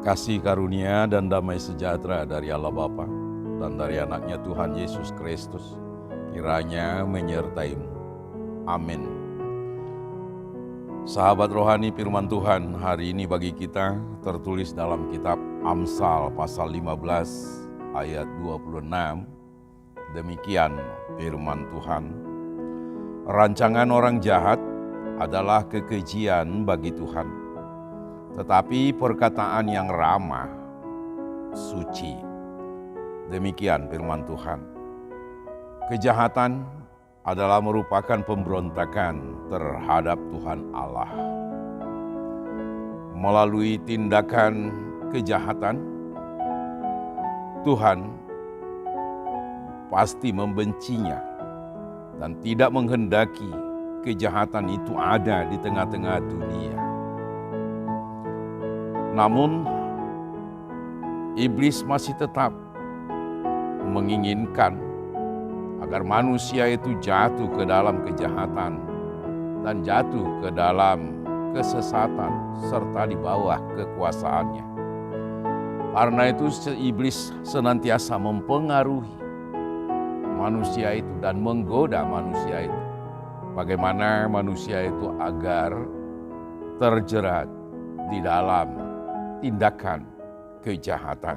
Kasih karunia dan damai sejahtera dari Allah Bapa dan dari anaknya Tuhan Yesus Kristus kiranya menyertaimu. Amin. Sahabat rohani, firman Tuhan hari ini bagi kita tertulis dalam kitab Amsal pasal 15 ayat 26. Demikian firman Tuhan. Rancangan orang jahat adalah kekejian bagi Tuhan, tetapi perkataan yang ramah suci. Demikian firman Tuhan. Kejahatan adalah merupakan pemberontakan terhadap Tuhan Allah. Melalui tindakan kejahatan, Tuhan pasti membencinya dan tidak menghendaki kejahatan itu ada di tengah-tengah dunia. Namun, iblis masih tetap menginginkan agar manusia itu jatuh ke dalam kejahatan dan jatuh ke dalam kesesatan serta di bawah kekuasaannya. Karena itu iblis senantiasa mempengaruhi manusia itu dan menggoda manusia itu. Bagaimana manusia itu agar terjerat di dalam tindakan kejahatan.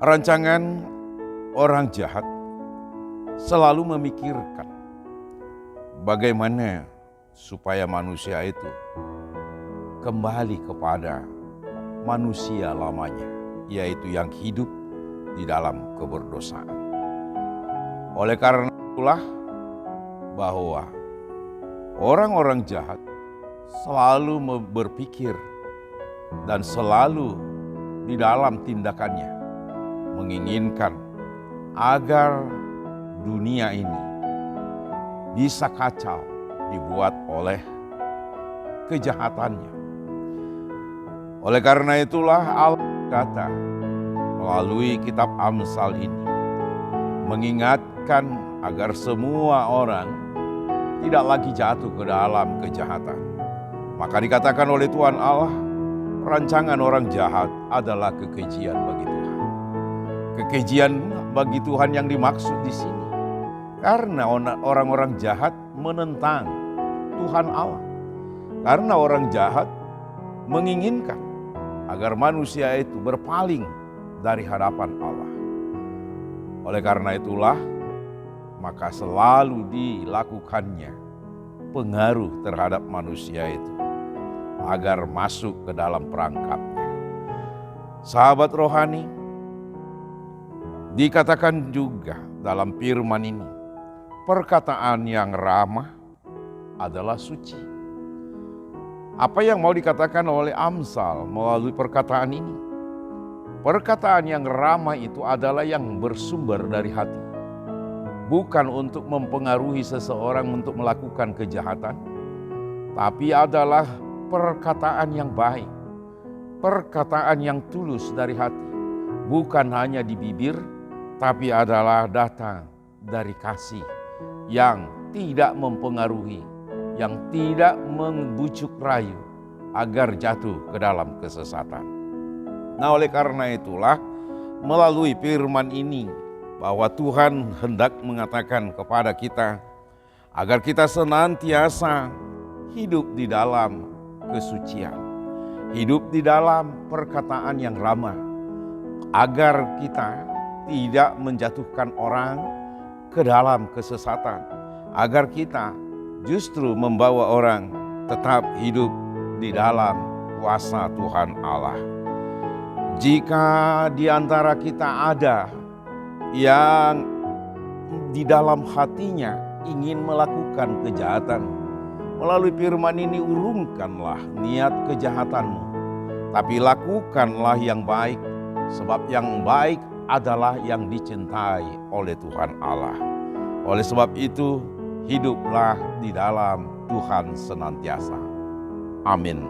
Rancangan orang jahat selalu memikirkan bagaimana supaya manusia itu kembali kepada manusia lamanya, yaitu yang hidup di dalam keberdosaan. Oleh karena itulah bahwa orang-orang jahat selalu berpikir dan selalu di dalam tindakannya menginginkan agar dunia ini bisa kacau dibuat oleh kejahatannya. Oleh karena itulah Allah kata melalui kitab Amsal ini mengingatkan agar semua orang tidak lagi jatuh ke dalam kejahatan. Maka dikatakan oleh Tuhan Allah, rancangan orang jahat adalah kekejian bagi Tuhan. Kekejian bagi Tuhan yang dimaksud di sini karena orang-orang jahat menentang Tuhan Allah. Karena orang jahat menginginkan agar manusia itu berpaling dari hadapan Allah. Oleh karena itulah maka selalu dilakukannya pengaruh terhadap manusia itu agar masuk ke dalam perangkapnya. Sahabat rohani, dikatakan juga dalam firman ini, perkataan yang ramah adalah suci. Apa yang mau dikatakan oleh Amsal melalui perkataan ini? Perkataan yang ramah itu adalah yang bersumber dari hati. Bukan untuk mempengaruhi seseorang untuk melakukan kejahatan, tapi adalah perkataan yang baik, perkataan yang tulus dari hati, bukan hanya di bibir, tapi adalah datang dari kasih yang tidak mempengaruhi, yang tidak membujuk rayu agar jatuh ke dalam kesesatan. Nah, oleh karena itulah melalui firman ini bahwa Tuhan hendak mengatakan kepada kita agar kita senantiasa hidup di dalam kesucian, hidup di dalam perkataan yang ramah, agar kita tidak menjatuhkan orang ke dalam kesesatan, agar kita justru membawa orang tetap hidup di dalam kuasa Tuhan Allah. Jika di antara kita ada yang di dalam hatinya ingin melakukan kejahatan, melalui firman ini urungkanlah niat kejahatanmu, tapi lakukanlah yang baik, sebab yang baik adalah yang dicintai oleh Tuhan Allah. Oleh sebab itu, hiduplah di dalam Tuhan senantiasa. Amin.